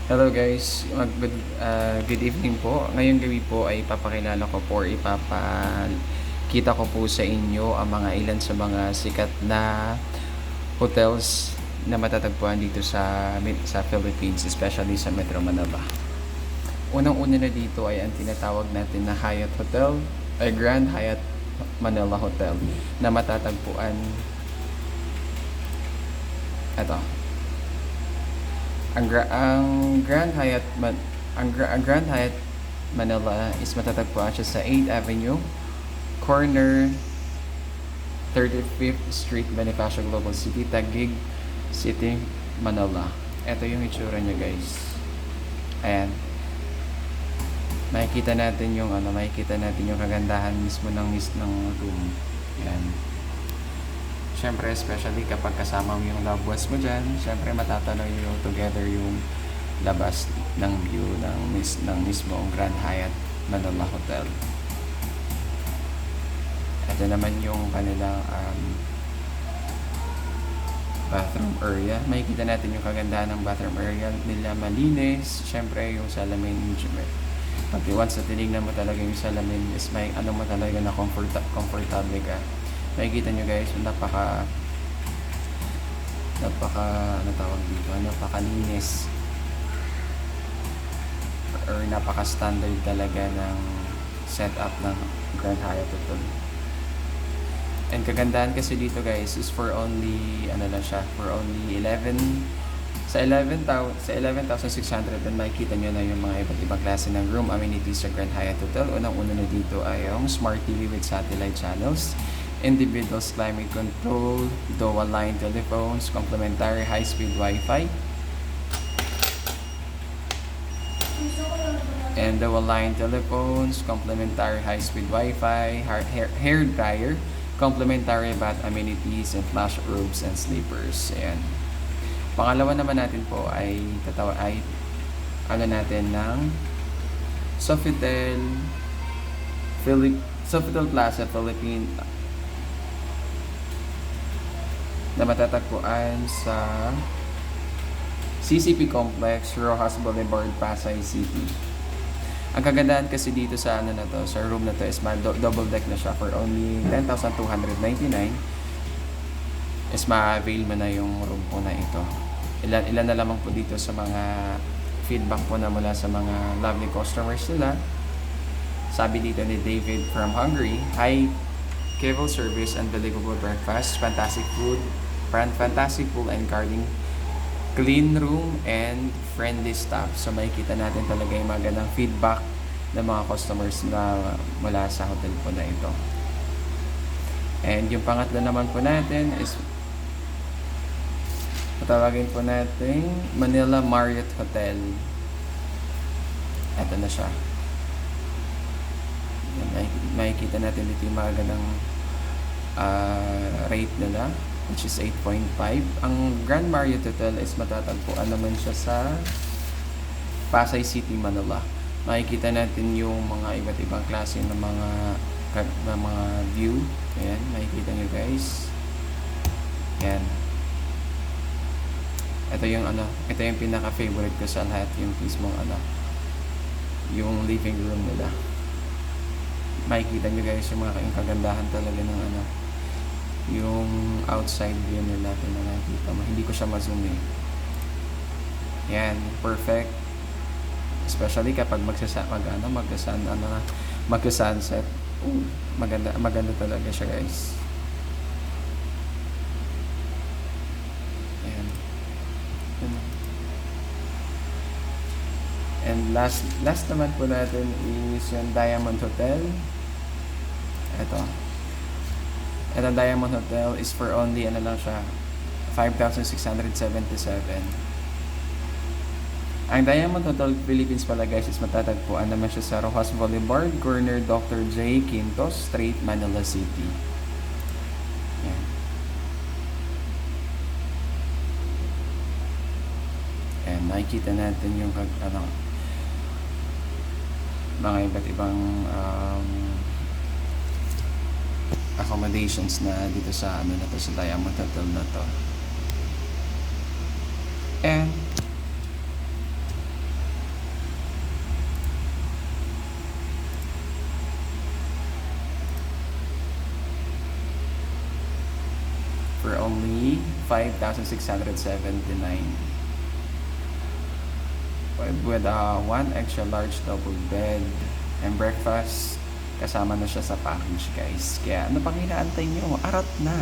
Hello guys, good evening po. Ngayong gabi po ay papakilala ko po or ipapakita ko po sa inyo ang mga ilan sa mga sikat na hotels na matatagpuan dito sa Philippines, especially sa Metro Manila. Unang-una na dito ay ang tinatawag natin na Hyatt Hotel, ay Grand Hyatt Manila Hotel na matatagpuan ito. Ang Grand Hyatt Manila is matatagpuan siya sa 8th Avenue, corner 35th Street, Bonifacio Global City, Taguig City, Manila. Ito yung itsura niya, guys. Ayan. Makikita natin yung kagandahan mismo ng room. Ayan. Siyempre, especially kapag kasama mo yung loved ones mo dyan, siyempre matatanaw nyo together yung labas ng view ng mismong Grand Hyatt Manila Hotel. Ito naman yung kanilang bathroom area. Makikita natin yung kagandahan ng bathroom area nila, malinis. Siyempre, yung salamin, pag once na tinignan mo talaga yung salamin, is may ano mo talaga na comfortable ka. Makikita nyo guys, napakalinis or napaka-standard talaga ng setup ng Grand Hyatt Hotel. And kagandahan kasi dito guys is for only 11,600 and makikita nyo na yung mga iba't ibang klase ng room amenities sa Grand Hyatt Hotel. Unang-una na dito ay yung Smart TV with satellite channels, individuals climate control, dual line telephones, complimentary high-speed Wi-Fi, and dual line telephones, complimentary high-speed Wi-Fi, hair dryer, complimentary bath amenities, and flash robes and sleepers. Ayan. Pangalawa naman natin po ay ng Sofitel Plaza Philippines na matatagpuan sa CCP Complex, Rojas Boulevard, Pasay City. Ang kagandahan kasi dito sa sa room na to is double deck na siya for only 10,299 is ma-avail mo na yung room po na ito. Ilan na lamang po dito sa mga feedback po na mula sa mga lovely customers nila. Sabi dito ni David from Hungary, "Hi, cable service, unbelievable breakfast, fantastic food, fantastic pool and garden, clean room, and friendly staff." So makikita natin talaga yung magandang feedback ng mga customers na mula sa hotel po na ito. And yung pangatlo naman po natin is patawagin po natin Manila Marriott Hotel. Ito na siya. Makikita natin dito yung magandang rate nila, which is 8.5. Ang Grand Marriott Hotel is matatagpuan naman siya sa Pasay City, Manila. Makikita natin yung mga iba't ibang klase ng mga view. Ayan, makikita nyo guys. Ayan. Ito yung pinaka-favorite ko sa lahat, yung mismong yung living room nila. Makikita nyo guys yung mga kagandahan talaga ng yung outside view nila na nakikita mo. Hindi ko siya ma-zoom eh. Yan, perfect. Especially kapag magsa-sunset. Maganda talaga siya guys. Yan. And last naman po natin is yung Diamond Hotel. Ito Diamond Hotel is for only 5,677. Ang Diamond Hotel Philippines pala guys is matatagpuan naman siya sa Rojas Boulevard, corner Dr. J. Quintos Street, Manila City. Yan. And nakikita natin yung mga iba't ibang accommodations na dito sa sa Diamond Hotel na to. And for only 5,679. With one extra large double bed and breakfast, kasama na siya sa package guys. Kaya ano pang inaantay nyo? Arat na!